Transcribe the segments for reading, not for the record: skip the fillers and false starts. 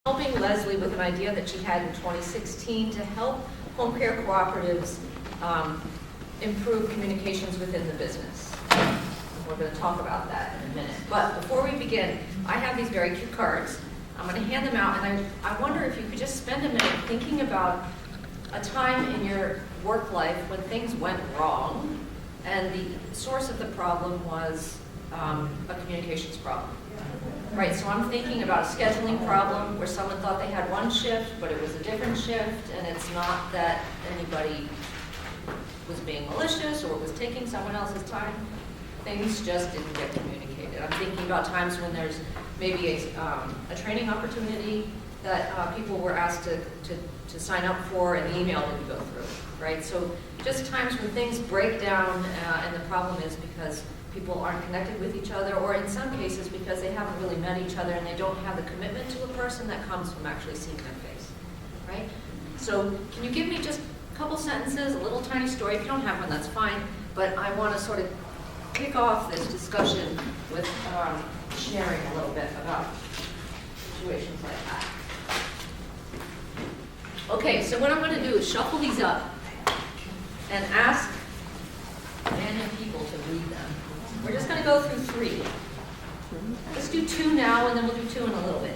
helping Leslie with an idea that she had in 2016 to help home care cooperatives improve communications within the business. We're going to talk about that in a minute. But before we begin, I have these very cute cards. I'm going to hand them out, and I wonder if you could just spend a minute thinking about a time in your work life when things went wrong, and the source of the problem was a communications problem. Right, so I'm thinking about a scheduling problem where someone thought they had one shift, but it was a different shift, and it's not that anybody was being malicious or was taking someone else's time. Things just didn't get communicated. I'm thinking about times when there's maybe a training opportunity that people were asked to sign up for and the email didn't go through, right? So just times when things break down and the problem is because people aren't connected with each other, or in some cases because they haven't really met each other and they don't have the commitment to a person that comes from actually seeing their face, right? So can you give me just a couple sentences, a little tiny story? If you don't have one, that's fine, but I want to sort of kick off this discussion with sharing a little bit about situations like that. Okay, so what I'm going to do is shuffle these up and ask random people to read them. We're just going to go through three. Let's do two now, and then we'll do two in a little bit.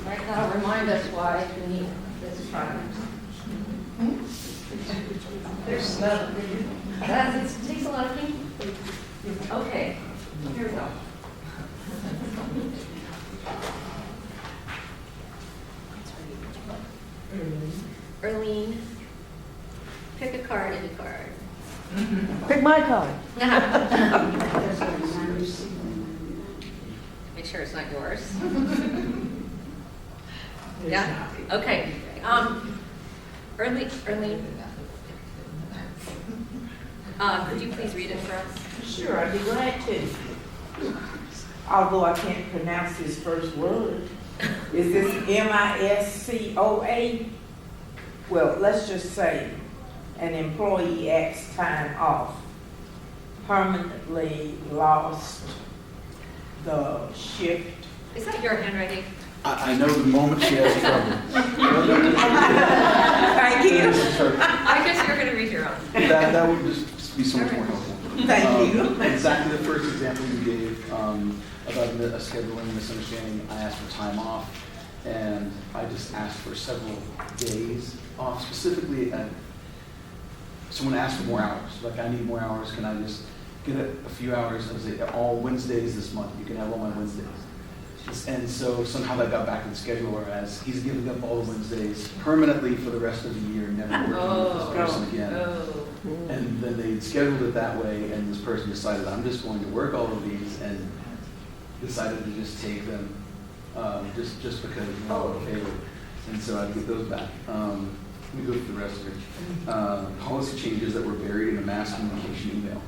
Right, that'll remind us why we need this product. There's smell. It takes a lot of thinking. Okay, here we go. Erlene, pick a card, any card. Pick my card. Make sure it's not yours. Yeah? Okay. Erlene, could you please read it for us? Sure, I'd be glad to. Although I can't pronounce his first word. Is this MISCOA? Well, let's just say an employee asks time off, permanently lost the shift. Is that your handwriting? I know the moment she has trouble. Thank you. I guess you're going to read your own. That would just be so much more helpful. Thank you. Exactly the first example you gave about a scheduling misunderstanding. I asked for time off, and I just asked for several days off. Specifically, someone asked for more hours. Like, I need more hours. Can I just get a few hours? I was like, all Wednesdays this month. You can have all my Wednesdays. And so somehow that got back in the schedule, whereas he's giving up all the Wednesdays permanently for the rest of the year, never working with this person again. And then they scheduled it that way, and this person decided, I'm just going to work all of these, and decided to just take them just because you know what favor. And so I'd get those back. Let me go through the rest of it. Policy changes that were buried in a mass communication email.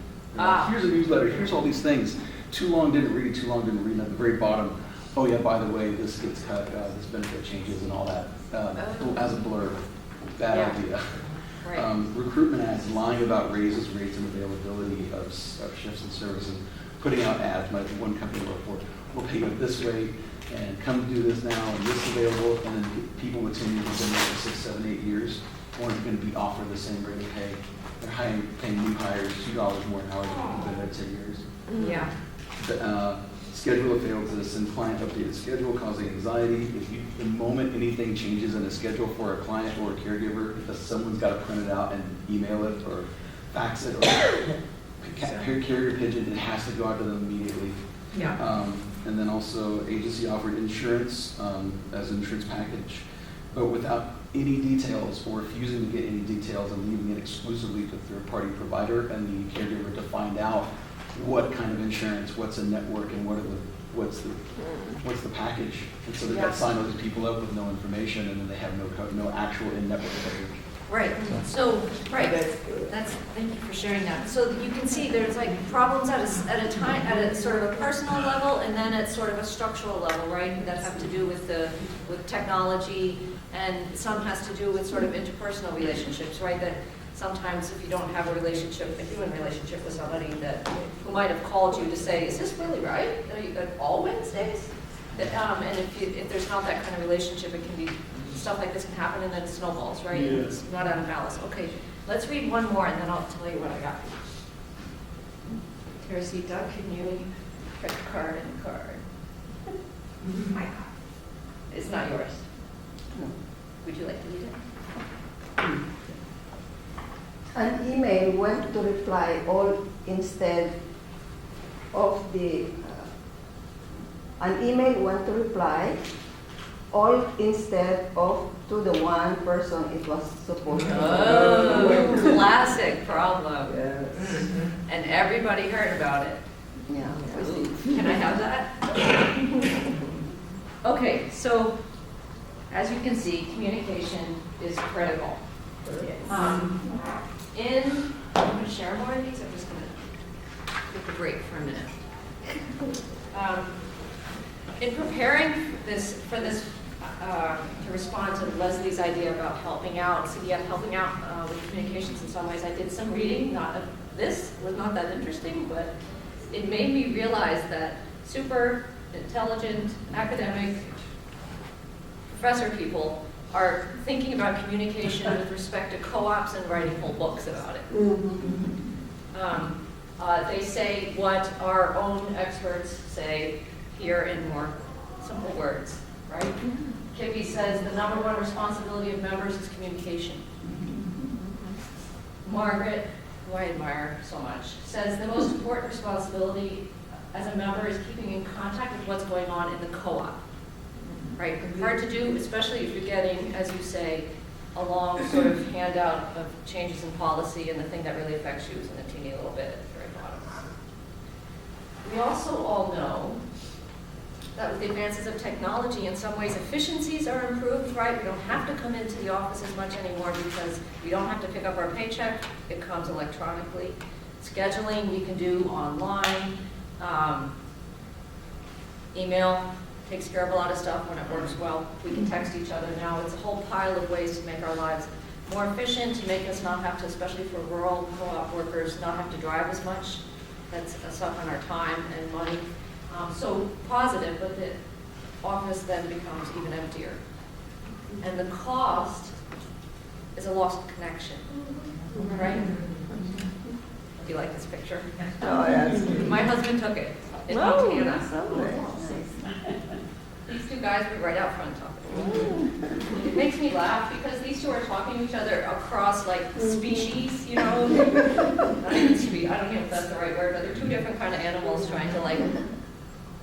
Here's a newsletter, here's all these things. Too long, didn't read, too long, didn't read. And at the very bottom, oh yeah, by the way, this gets cut, this benefit changes and all that, as a blurb. Bad idea. Right. Recruitment ads, lying about raises, rates, and availability of shifts and services. Putting out ads, like one company will report, we'll pay you this rate, and come do this now, and this available, and then people with tenure who've been there for 6, 7, 8 years aren't going to be offered the same rate of pay. They're paying new hires $2 more an hour than people who've been there 10 years. Yeah. Schedule a failed to send client updated schedule, causing anxiety. The moment anything changes in a schedule for a client or a caregiver, someone's got to print it out and email it or fax it or carrier pigeon, it has to go out to them immediately. Yeah. And then also agency offered insurance as an insurance package, but without any details or refusing to get any details and leaving it exclusively to third-party provider and the caregiver to find out what kind of insurance, what's a network, and what's the package. And so they got to sign those people up with no information, and then they have no actual in-network coverage. Right. So, right. Thank you for sharing that. So you can see there's like problems at a sort of a personal level, and then at sort of a structural level, right? That have to do with technology, and some has to do with sort of interpersonal relationships, right? That sometimes if you don't have a relationship, if you're in a relationship with somebody who might have called you to say, is this really right? Are you all Wednesdays? And if there's not that kind of relationship, it can be, stuff like this can happen and then it snowballs, right? Yeah. It's not out of malice. Okay, let's read one more and then I'll tell you what I got. Teresita, can you pick a card and a card? My card. It's not yours. No. Would you like to read it? An email went to reply all instead of the. An email went to reply all instead of to the one person it was supposed to. Oh, classic problem. Yes. And everybody heard about it. Yeah. Can I have that? Okay, so as you can see, communication is critical. I'm going to share more of these. I'm just going to take a break for a minute. In preparing for this, to respond to Leslie's idea about helping out, CDF helping out with communications in some ways, I did some reading. This was not that interesting, but it made me realize that super intelligent, academic, professor people are thinking about communication with respect to co-ops and writing whole books about it. They say what our own experts say here in more simple words, right? Kibbe says the number one responsibility of members is communication. Margaret, who I admire so much, says the most important responsibility as a member is keeping in contact with what's going on in the co-op. Right, hard to do, especially if you're getting, as you say, a long sort of handout of changes in policy, and the thing that really affects you is in a teeny little bit at the very bottom. We also all know that with the advances of technology, in some ways efficiencies are improved, right? We don't have to come into the office as much anymore because we don't have to pick up our paycheck. It comes electronically. Scheduling we can do online. Email takes care of a lot of stuff when it works well. We can text each other now. It's a whole pile of ways to make our lives more efficient, to make us not have to, especially for rural co-op workers, not have to drive as much. That's a suck on our time and money. So positive, but the office then becomes even emptier. And the cost is a lost connection, right? Do you like this picture? Oh, yes. My husband took it in Oh, Montana. that's lovely. These two guys were right out front talking. It makes me laugh because these two are talking to each other across like species, you know? Not even species, I don't know if that's the right word, but they're two different kind of animals trying to like, can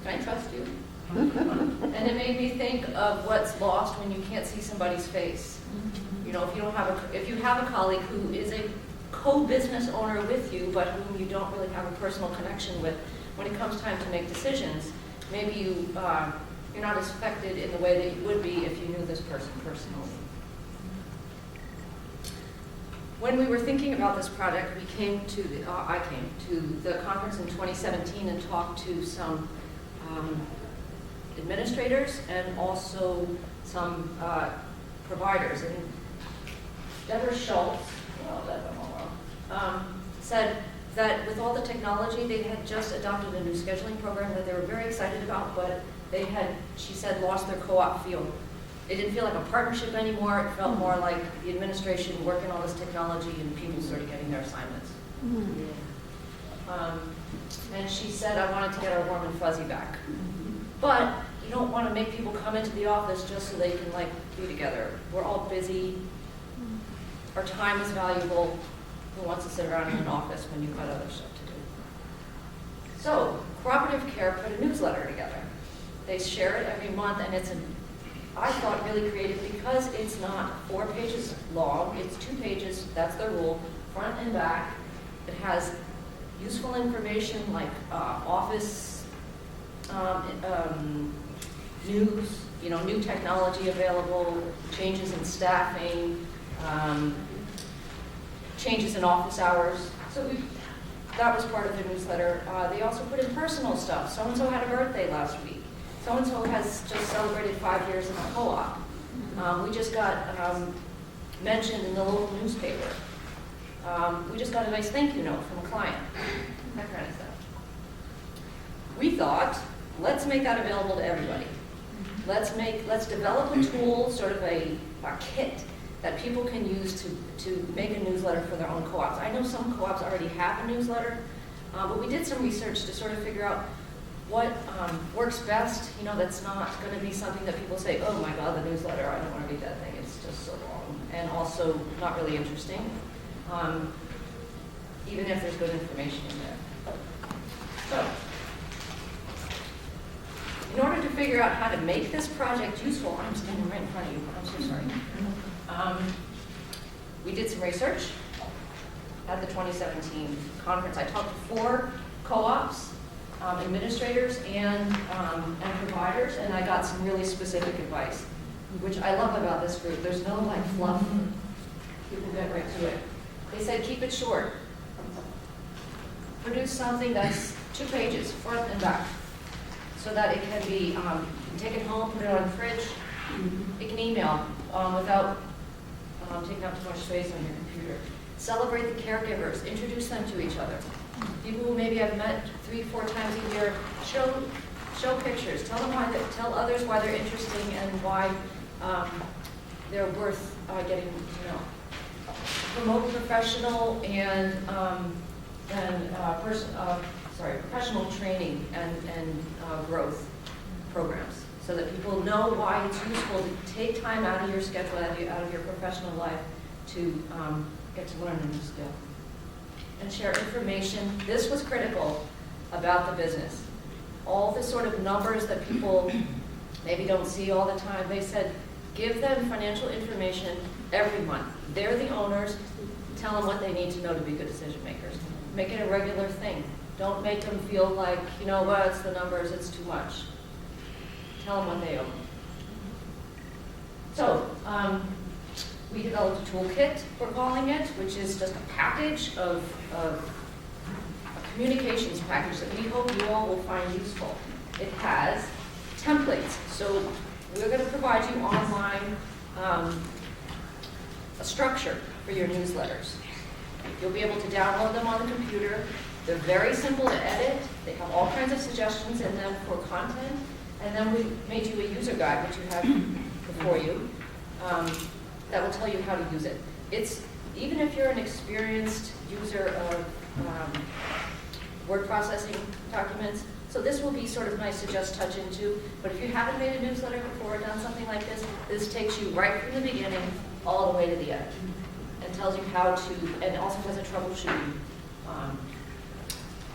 I trust you? And it made me think of what's lost when you can't see somebody's face. You know, if you have a colleague who is a co-business owner with you, but whom you don't really have a personal connection with, when it comes time to make decisions, maybe you're not as affected in the way that you would be if you knew this person personally. When we were thinking about this project, I came to the conference in 2017 and talked to some administrators and also some providers. And Deborah Schultz, said that with all the technology, they had just adopted a new scheduling program that they were very excited about, but they had, she said, lost their co-op feel. It didn't feel like a partnership anymore. It felt more like the administration working all this technology and people started getting their assignments. And she said, I wanted to get our warm and fuzzy back. But you don't want to make people come into the office just so they can like be together. We're all busy. Our time is valuable. Who wants to sit around in an office when you've got other stuff to do? So, Cooperative Care put a newsletter together. They share it every month, and it's, I thought, really creative because it's not 4 pages long. It's 2 pages, that's the rule, front and back. It has useful information like office news, you know, new technology available, changes in staffing, changes in office hours. So that was part of the newsletter. They also put in personal stuff. So-and-so had a birthday last week. So-and-so has just celebrated 5 years in a co-op. We just got mentioned in the local newspaper. We just got a nice thank you note from a client. That kind of stuff. We thought, let's make that available to everybody. let's develop a tool, sort of a kit that people can use to make a newsletter for their own co-ops. I know some co-ops already have a newsletter, but we did some research to sort of figure out what works best. You know, that's not going to be something that people say, oh my God, the newsletter, I don't want to read that thing, it's just so long, and also not really interesting, even if there's good information in there. So, in order to figure out how to make this project useful, I'm standing right in front of you, I'm so sorry. We did some research at the 2017 conference. I talked to 4 co-ops, administrators, and providers, and I got some really specific advice, which I love about this group. There's no like fluff. People get right to it. They said keep it short. Produce something that's 2 pages, front and back, so that it can be, you can take it home, put it on the fridge. It can email without taking up too much space on your computer. Celebrate the caregivers, introduce them to each other. People who maybe have met 3-4 times a year, show pictures, tell others why they're interesting and why they're worth getting to know. Promote professional and professional training and growth programs, so that people know why it's useful to take time out of your schedule, out of your professional life, to get to learn a new skill. And share information. This was critical about the business. All the sort of numbers that people maybe don't see all the time, they said, give them financial information every month. They're the owners. Tell them what they need to know to be good decision makers. Make it a regular thing. Don't make them feel like, you know what, it's the numbers, it's too much. Tell them what they owe. So, we developed a toolkit, we're calling it, which is just a package of a communications package that we hope you all will find useful. It has templates. So we're going to provide you online a structure for your newsletters. You'll be able to download them on the computer. They're very simple to edit. They have all kinds of suggestions in them for content. And then we made you a user guide, which you have before you, that will tell you how to use it. It's, even if you're an experienced user of word processing documents, so this will be sort of nice to just touch into, but if you haven't made a newsletter before or done something like this, this takes you right from the beginning all the way to the end and tells you how to, and also has a troubleshooting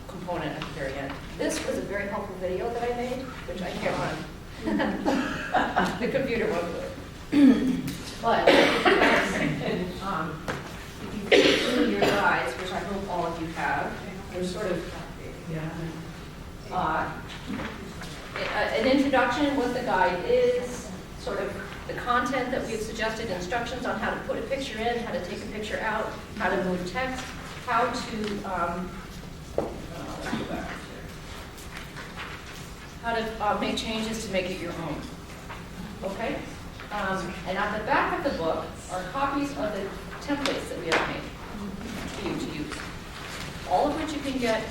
component at the very end. This was a very helpful video that I made, which I can't run. The computer won't do it. But if you go through your guides, which I hope all of you have, there's sort of an introduction, what the guide is, sort of the content that we've suggested, instructions on how to put a picture in, how to take a picture out, how to move text, how to make changes to make it your own. Okay? And at the back of the book are copies of the templates that we have made for you to use, all of which you can get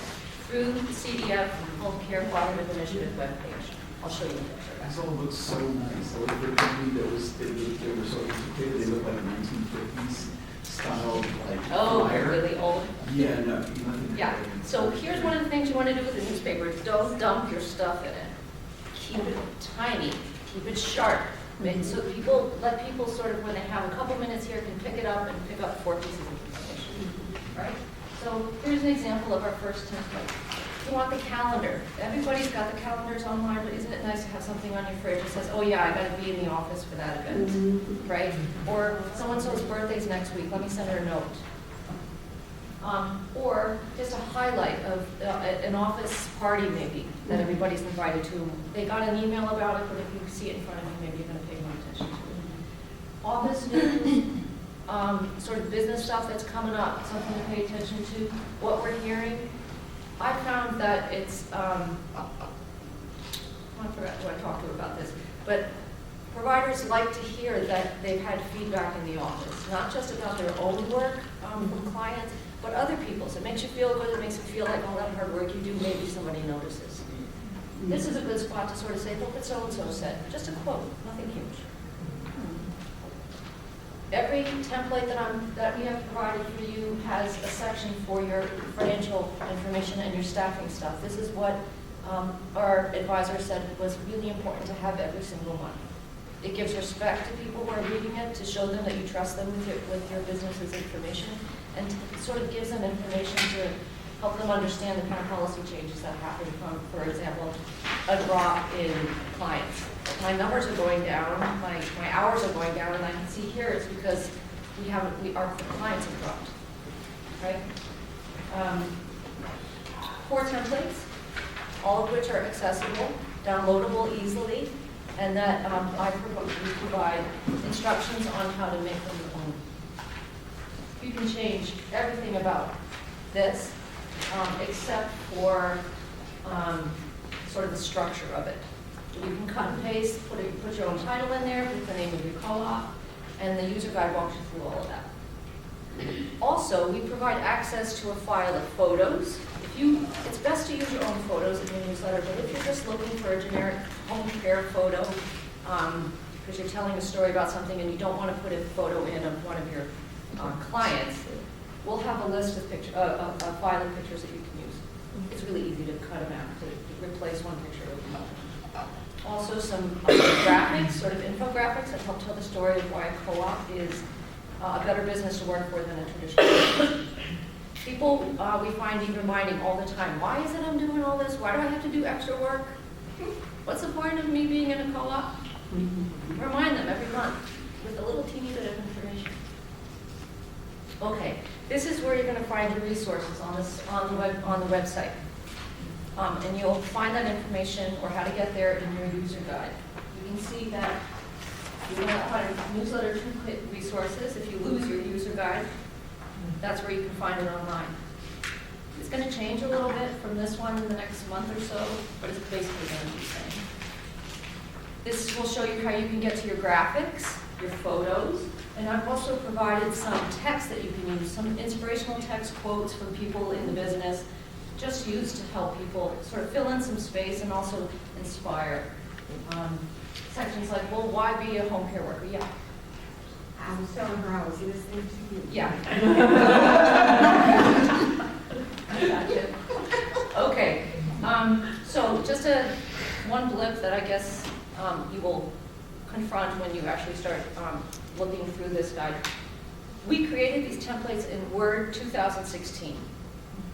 through the CDF Home Care Cooperative Initiative webpage. I'll show you the picture. This all looks so nice. I like the company that was, they were so integrated. They look like 1950s style, like Oh, flyer. they're really old. Yeah, no. Nothing. Yeah. So here's one of the things you want to do with the newspaper. Don't dump your stuff in it. Keep it tiny. Keep it sharp. So let people sort of, when they have a couple minutes here, can pick it up and pick up 4 pieces of information. Right? So here's an example of our first template. You want the calendar. Everybody's got the calendars online, but isn't it nice to have something on your fridge that says, oh yeah, I got to be in the office for that event, right? Or so-and-so's birthday's next week, let me send her a note. Or just a highlight of an office party maybe that everybody's invited to. They got an email about it, but if you see it in front of you, maybe you're going to pay more attention to it. Office news, sort of business stuff that's coming up, something to pay attention to. What we're hearing. I found that it's, I forgot who I talked to about this, but providers like to hear that they've had feedback in the office, not just about their own work from clients, but other people's. It makes you feel good. It makes you feel like all that hard work you do, maybe somebody notices. This is a good spot to sort of say, look what so-and-so said, just a quote, nothing huge. Every template that we have provided for you has a section for your financial information and your staffing stuff. This is what our advisor said was really important to have every single month. It gives respect to people who are reading it, to show them that you trust them with your business's information, and sort of gives them information to help them understand the kind of policy changes that happen from, for example, a drop in clients. My numbers are going down, my hours are going down, and I can see here it's because our clients have dropped, right? 4 templates, all of which are accessible, downloadable easily, and that we provide instructions on how to make them your own. You can change everything about this, except for sort of the structure of it. You can cut and paste, put your own title in there, put the name of your co-op, and the user guide walks you through all of that. Also, we provide access to a file of photos. It's best to use your own photos in your newsletter, but if you're just looking for a generic home care photo, because you're telling a story about something and you don't want to put a photo in of one of your clients, we'll have a list of a file of pictures that you can use. It's really easy to cut them out, to replace one picture with another. Also some graphics, sort of infographics that help tell the story of why a co-op is a better business to work for than a traditional business. People we find need reminding all the time, why is it I'm doing all this? Why do I have to do extra work? What's the point of me being in a co-op? Remind them every month with a little teeny bit of information. Okay, this is where you're going to find your resources on the website. And you'll find that information or how to get there in your user guide. You can see that you're going to find newsletter toolkit resources. If you lose your user guide, that's where you can find it online. It's going to change a little bit from this one in the next month or so, but it's basically going to be the same. This will show you how you can get to your graphics, your photos, and I've also provided some text that you can use, some inspirational text quotes from people in the business, just used to help people sort of fill in some space and also inspire. Sections like, well, why be a home care worker? Yeah. I was telling her I was listening to you. Yeah. I got you. Okay. So just one blip that I guess you will confront when you actually start looking through this guide. We created these templates in Word 2016.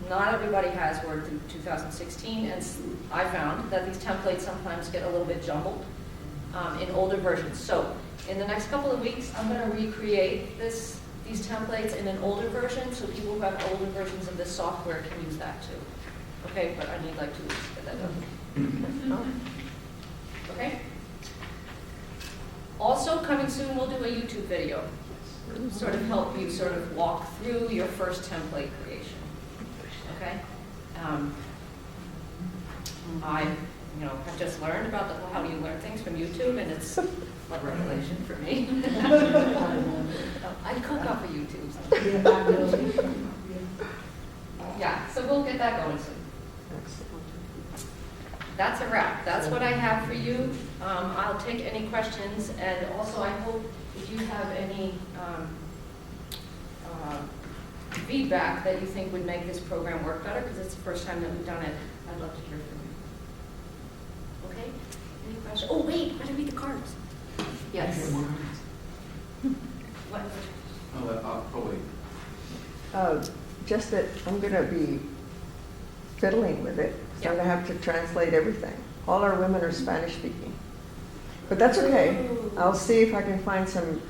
Not everybody has Word through 2016, and I found that these templates sometimes get a little bit jumbled in older versions. So in the next couple of weeks, I'm going to recreate these templates in an older version, so people who have older versions of this software can use that too. Okay, but I need like 2 weeks to get that done. Okay? Also, coming soon, we'll do a YouTube video. Sort of help you sort of walk through your first template creation. Okay? I have just learned about how do you learn things from YouTube, and it's a revelation for me. I cook off of YouTube. Yeah, so we'll get that going soon. That's a wrap. That's what I have for you. I'll take any questions, and also I hope if you have any feedback that you think would make this program work better, because it's the first time that we've done it, I'd love to hear from you. Okay? Any questions? Oh, wait, I didn't read the cards. Yes. What? Oh, wait. Just that I'm going to be fiddling with it. So I'm going to have to translate everything. All our women are Spanish speaking. But that's okay. I'll see if I can find some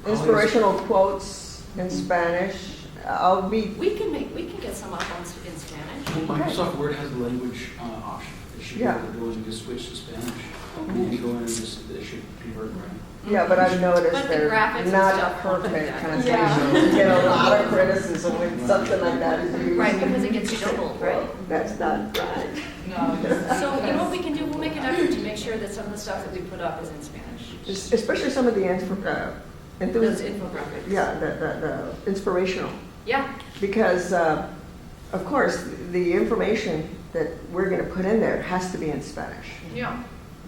inspirational quotes in Spanish. We can get some up in Spanish. Well, Microsoft Word has a language option. It should be able to go and just switch to Spanish. And you go in and just, it should convert right. Yeah, but I've noticed But the they're graphics and not stuff help with perfect that. translations. You get a lot of criticism when something like that is used. Right, because it gets jumbled, right? That's not right. So you know what we can do? We'll make an effort to make sure that some of the stuff that we put up is in Spanish. Especially some of the Those enthusiasm. infographics. Yeah, the inspirational. Yeah. Because, of course, the information that we're gonna put in there has to be in Spanish, Yeah.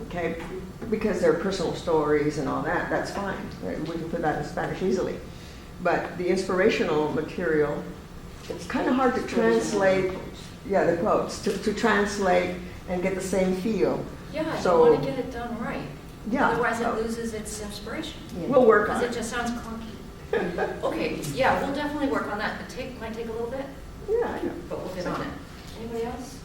okay? Because they're personal stories and all that, that's fine. Right? We can put that in Spanish easily. But the inspirational material, it's kind of hard to translate, yeah, the quotes, to translate and get the same feel. Yeah, you So- want to get it done right. Yeah. Otherwise it loses its inspiration. We'll work on Because it it. just sounds clunky. Okay, yeah, we'll definitely work on that. Might take a little bit, Yeah, I know. but we'll get on it. Anybody else?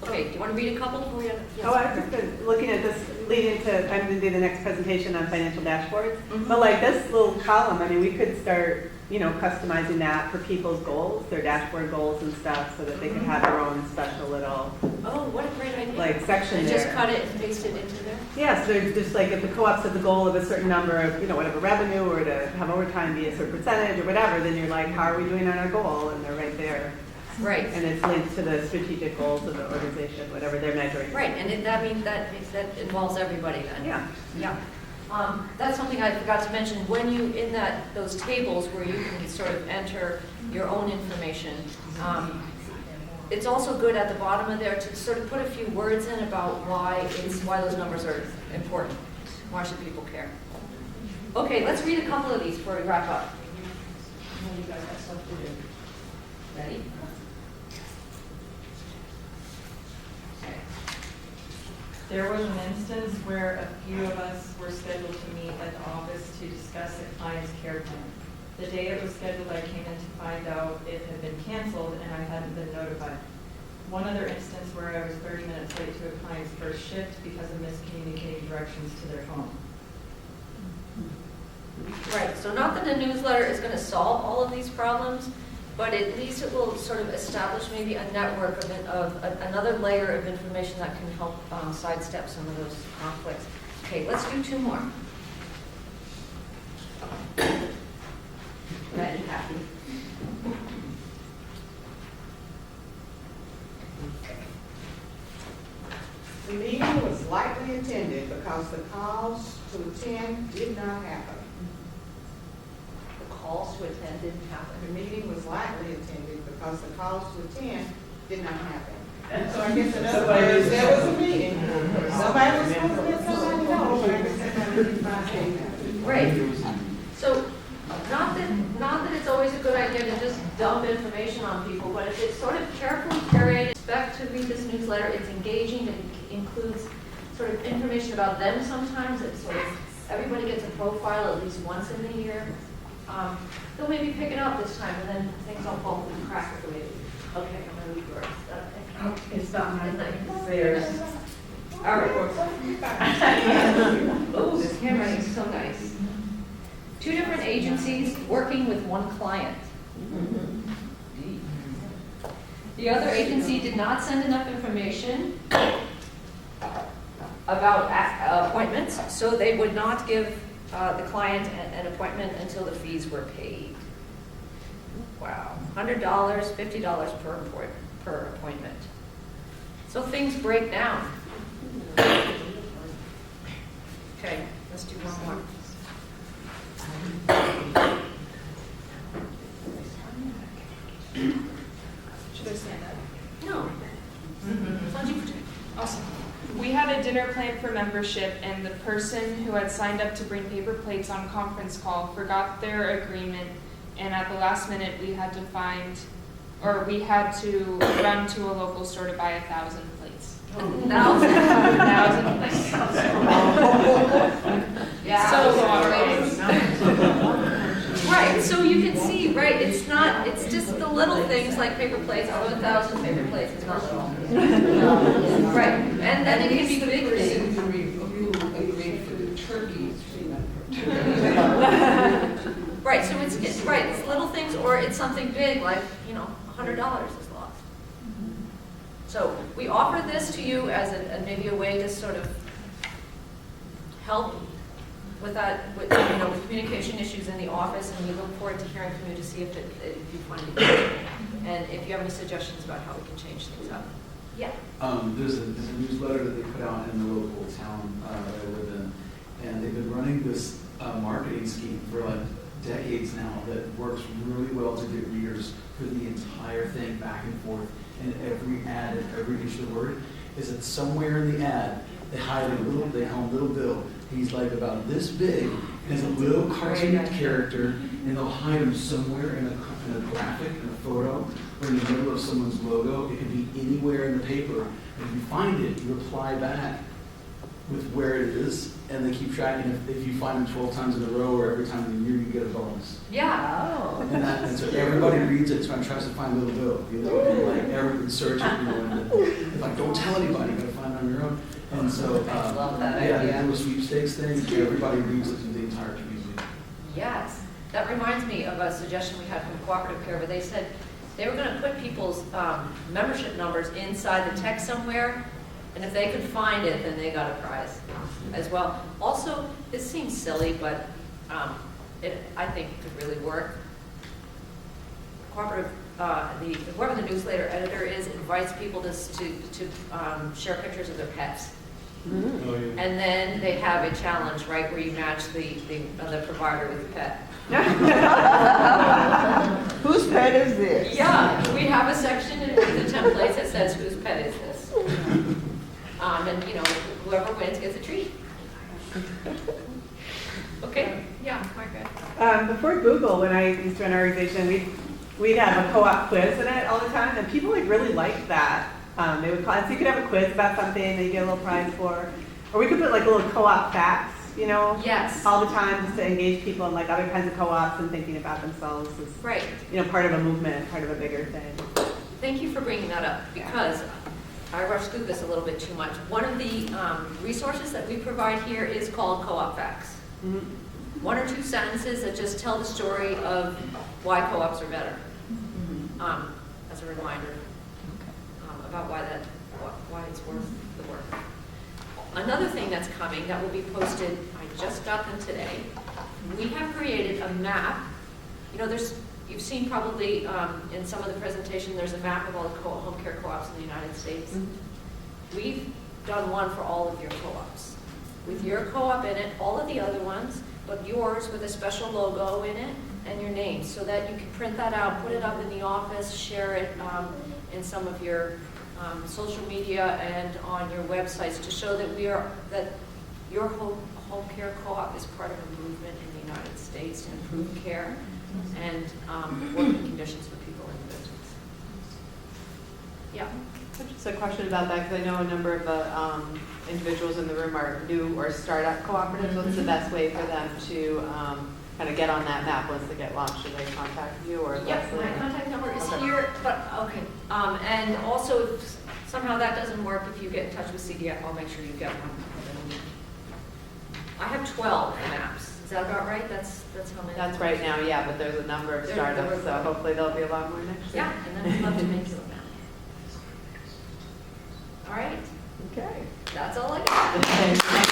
Okay, do you want to read a couple before we? Yes. Oh, I've just been looking at this, leading to, I'm gonna do the next presentation on financial dashboards. Mhm. But like this little column, I mean, we could start, customizing that for people's goals, their dashboard goals and stuff, so that they could have their own special little, Oh, what a great idea. like, section And there. just cut it and paste it into there? Yeah, so there's just like, if the co-op set the goal of a certain number of, whatever revenue, or to have overtime be a certain percentage or whatever, then you're like, how are we doing on our goal? And they're right there. Right. And it's linked to the strategic goals of the organization, whatever they're measuring. Right, and that means that involves everybody then? Yeah. Yeah. That's something I forgot to mention. When you, in those tables where you can sort of enter your own information, it's also good at the bottom of there to sort of put a few words in about why those numbers are important. Why should people care? Okay, let's read a couple of these before we wrap up. I know you guys have stuff to do. Ready? Okay. There was an instance where a few of us were scheduled to meet at the office to discuss the client's care plan. The day it was scheduled, I came in to find out it had been canceled and I hadn't been notified. One other instance where I was 30 minutes late to a client's first shift because of miscommunicating directions to their home. Right, so not that a newsletter is going to solve all of these problems, but at least it will sort of establish maybe a network of another layer of information that can help sidestep some of those conflicts. Okay, let's do two more. Ready, happy? The meeting was lightly attended because the calls to attend did not happen. The calls to attend didn't happen. The meeting was lightly attended because the calls to attend did not happen. So I guess in other words, there was a meeting. Somebody was supposed to let somebody know, but I guess somebody didn't find out. Right. So, not that it's always a good idea to just dump information on people, but if it's sort of carefully curated, expect to read this newsletter, it's engaging, it includes sort of information about them sometimes, it's sort of, everybody gets a profile at least once in the year. They'll maybe pick it up this time, and then things don't fall through the cracks the way they do. Okay, I'm gonna leave yours. It's not my Theirs. All right. Oh, this handwriting is so nice. Two different agencies working with one client. The other agency did not send enough information about appointments, so they would not give the client an appointment until the fees were paid. Wow, $100, $50 per appointment. So things break down. Okay, let's do one more. Should I stand up? No. Awesome. We had a dinner planned for membership, and the person who had signed up to bring paper plates on conference call forgot their agreement, and at the last minute we had to run to a local store to buy 1,000 plates. 1,000? 1,000 plates. Yeah. Right, so you can see, right, it's just the little things like paper plates, although 1,000 paper plates is not little. Right, and then it can be big things. Right, so it's little things, or it's something big like, $100 is lost. So we offer this to you as maybe a way to sort of help with communication issues in the office, and we look forward to hearing from you to see if you find it useful, and if you have any suggestions about how we can change things up. Yeah. There's a newsletter that they put out in the local town that I live in, and they've been running this marketing scheme for like decades now that works really well to get readers for the entire thing back and forth. in every ad, in every inch of the word, is that somewhere in the ad, they hide they call him Little Bill. He's like about this big, and has a little cartoon character, and they'll hide him somewhere in a graphic, in a photo, or in the middle of someone's logo. It can be anywhere in the paper. And if you find it, you reply back with where it is, and they keep tracking. If you find them 12 times in a row or every time in the year, you get a bonus. Yeah. Oh. And so everybody reads it, tries to find Little Bill, you know, and like everyone search it, you know, and it's like, don't tell anybody, you gotta find it on your own. And so, Love that yeah, idea. they do a sweepstakes thing, everybody reads it through the entire community. Yes, that reminds me of a suggestion we had from Cooperative Care, where they said they were gonna put people's membership numbers inside the text somewhere, and if they could find it, then they got a prize as well. Also, this seems silly, but I think could really work. Cooperative, whoever the newsletter editor is, invites people to share pictures of their pets. Oh, yeah. And then they have a challenge, right, where you match the provider with the pet. Whose pet is this? Yeah, we have a section in the templates that says whose pet is this. And, you know, whoever wins gets a treat. Okay, yeah, Margaret. Before Google, when I used to run our organization, we'd have a co-op quiz in it all the time, and people like really liked that. They would call, so you could have a quiz about something that you get a little prize for, or we could put like a little co-op facts, you know, Yes. all the time, just to engage people in like other kinds of co-ops and thinking about themselves as, Right. you know, part of a movement, part of a bigger thing. Thank you for bringing that up, because I rushed through this a little bit too much. One of the resources that we provide here is called Co-op Facts. Mm-hmm. 1 or 2 sentences that just tell the story of why co-ops are better. As a reminder about why it's worth the work. Another thing that's coming that will be posted, I just got them today. We have created a map. You know, you've seen probably in some of the presentation, there's a map of all the home care co-ops in the United States. We've done one for all of your co-ops. With your co-op in it, all of the other ones, but yours with a special logo in it and your name, so that you can print that out, put it up in the office, share it in some of your social media and on your websites to show that that your home care co-op is part of a movement in the United States to improve care and working conditions for people in the business. Yeah. Just a question about that, because I know a number of the individuals in the room are new or startup cooperatives. What's the best way for them to kind of get on that map once they get launched? Should they contact you or Yep, my contact number is here, but, okay. And also, if somehow that doesn't work, if you get in touch with CDF, I'll make sure you get one. I have 12 maps. Is that about right? That's how many? That's right now, yeah, but there's a number of startups, so hopefully there'll be a lot more next year. Yeah, and then we'd love to make you a map. All right, Okay. that's all I got.